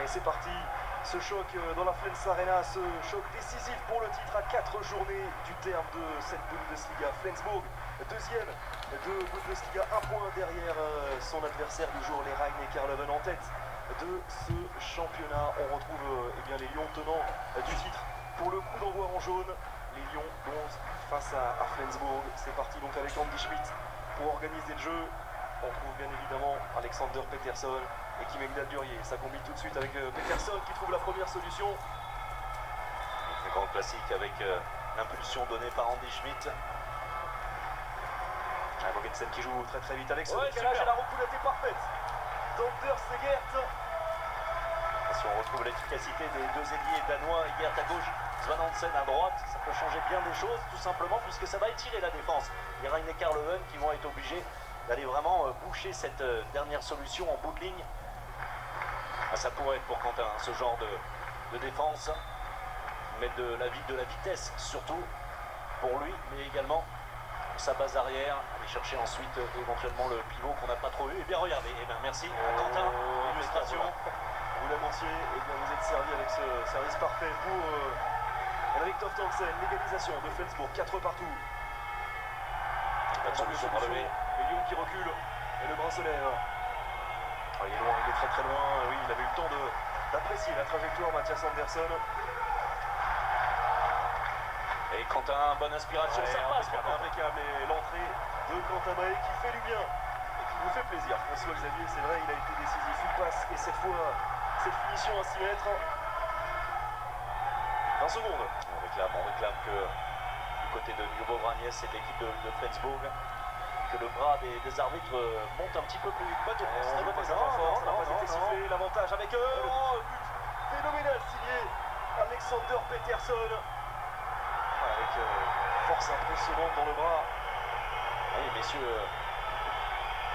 Allez, c'est parti. Ce choc dans la Flens Arena, ce choc décisif pour le titre à 4 journées du terme de cette Bundesliga. Flensburg, deuxième de Bundesliga, un point derrière son adversaire du jour, les Rhein-Neckar Löwen, en tête de ce championnat. On retrouve bien, les Lions tenants du titre pour le coup d'envoi en jaune. Les Lions donc face à Flensburg. C'est parti donc avec Andy Schmidt pour organiser le jeu. On trouve bien évidemment Alexander Peterson et Kim Engdahl-Durier. Ça combine tout de suite avec Peterson qui trouve la première solution. Le grand classique avec l'impulsion donnée par Andy Schmidt. Mogensen qui joue très vite avec ce ouais, décalage et la recoulette est parfaite d'Ander Segert. Si on retrouve l'efficacité des deux ailiers danois, Egert à gauche, Svan Hansen à droite, ça peut changer bien des choses, tout simplement puisque ça va étirer la défense. Les Rhein-Neckar Löwen qui vont être obligés d'aller vraiment boucher cette dernière solution en bout de ligne. Ah, ça pourrait être pour Quentin ce genre de défense, mais de la vitesse surtout pour lui, mais également sa base arrière, aller chercher ensuite éventuellement le pivot qu'on n'a pas trop vu. Et bien regardez, et bien merci Quentin, illustration. Vous l'annonciez, et bien vous êtes servi avec ce service parfait pour Henrik Toftansen, l'égalisation de Flensburg, 4 partout. Pas de solution pour lever. Et Lyon qui recule, et le bras se lève. Ah, il est loin, il est très loin. Oui, il avait eu le temps d'apprécier la trajectoire, Mathias Andersson. Et Quentin, bonne inspiration, ouais, ça passe. Impeccable, et l'entrée de Quentin Mahé qui fait du bien et qui vous fait plaisir. François Xavier, c'est vrai, il a été décisif, une passe, et cette fois, cette finition à 6 mètres. 20 secondes. On réclame que du côté de Ljubovragnès et de l'équipe de Flensburg, que le bras des arbitres monte un petit peu plus vite. Bonne défense, très bonne défense. Ça n'a pas été sifflé, l'avantage avec eux. Oh, but phénoménal signé Alexander Peterson. Avec force impressionnante dans le bras. Oui, messieurs,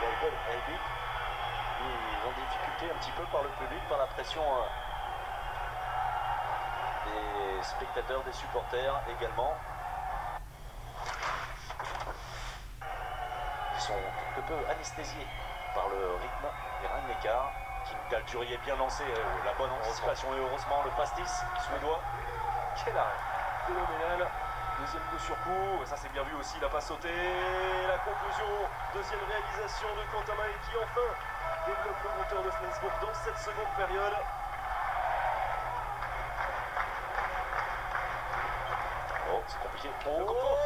Gaël Elbic, ils ont des difficultés un petit peu par le public, par la pression des spectateurs, des supporters également. Ils sont quelque peu anesthésiés par le rythme des Rhein-Neckar. Kim Engdahl-Durier bien lancé, la bonne anticipation et heureusement le pastis suédois. Quel arrêt phénoménal. Deuxième coup sur coup, ça c'est bien vu aussi, il n'a pas sauté. La conclusion, deuxième réalisation de Quentin Mahé qui enfin développe le moteur de Flensburg dans cette seconde période. Oh, c'est compliqué. Oh,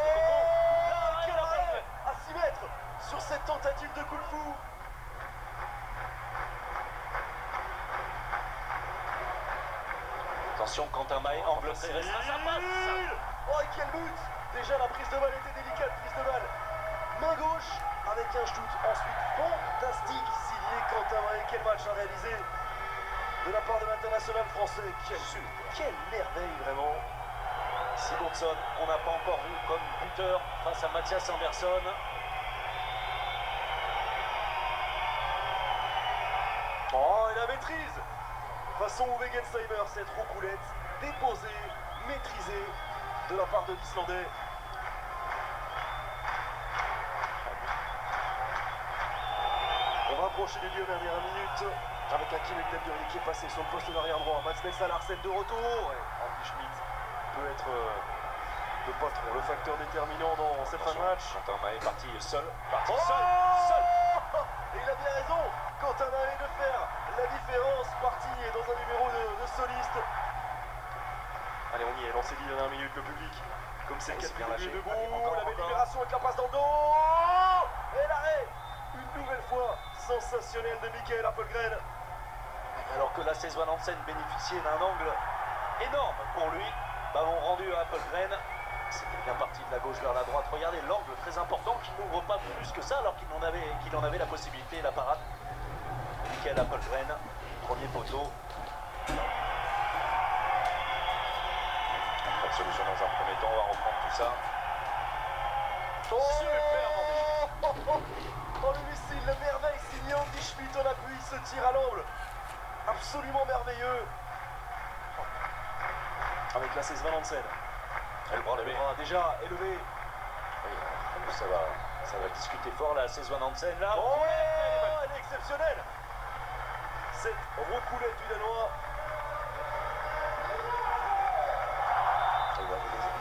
quel arrêt à 6 mètres sur cette tentative de coup de fou. Attention, Quentin Mahé, angle très restreint, ça passe. Oh, et quel but! Déjà la prise de balle était délicate, prise de balle main gauche avec un shoot ensuite fantastique signé Quentin Mahé. Quel match à réaliser de la part de l'international français. Quelle merveille vraiment. Sigurdsson, on n'a pas encore vu comme buteur face à Mathias Andersson. Oh, et la maîtrise façon Uwe Gensheimer, cette roucoulette déposée, maîtrisée de la part de l'Islandais. On va approcher les lieux dernière minute avec un Kim Engdahl-Durier qui est passé sur le poste d'arrière droit. Mats Nessa Larsen de retour. Et Andy Schmidt peut être le patron, le facteur déterminant dans cette fin de match. Quentin Mahé parti seul. Seul. Et il a bien raison, Quentin Mahé, de faire la différence. Parti dans un numéro de soliste. Allez, on y est, lancé 10 dernières minutes, le public. Comme c'est le cas bien lâché. debout, Encore, la belle libération avec la passe dans le dos. Et l'arrêt, une nouvelle fois, sensationnel de Michael Appelgren. Alors que la Svan Hansen bénéficiait d'un angle énorme pour lui. Ballon rendu à Appelgren. C'était bien parti de la gauche vers la droite. Regardez l'angle très important qui n'ouvre pas plus que ça alors qu'il en avait la possibilité et la parade. Michael Appelgren, premier poteau. Pas de solution dans un premier temps, on va reprendre tout ça. Oh, le missile, la merveille signé Andy Schmidt en appui, ce tir à l'angle. Absolument merveilleux. Avec la Svan Hansen. Et le bras levé. Le bras déjà élevé. Oui, ça va discuter fort la Svan Hansen là. Oh, elle est exceptionnelle. Cette roucoulette du Danois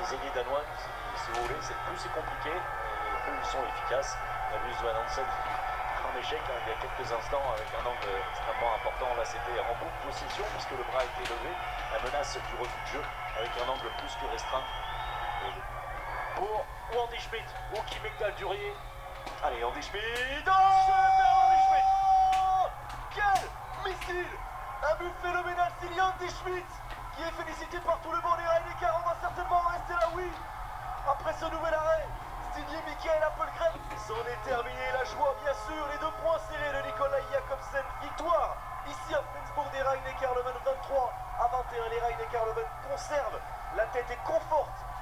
les ailiers danois, si vous voulez, plus c'est compliqué, et plus ils sont efficaces. On a vu Johan Hansen en échec il y a quelques instants avec un angle extrêmement important. Là c'était en bout de possession puisque le bras a été levé. La menace du refus de jeu avec un angle plus que restreint. Pour Andy Schmidt ou Kim Ekdal-Durier. Allez, Andy Schmidt. Super Andy Schmidt. Quel missile. Un but phénoménal, c'est Andy Schmidt qui est félicité par tout le monde. Et l'écart, on va certainement rester là, oui, après ce nouvel arrêt.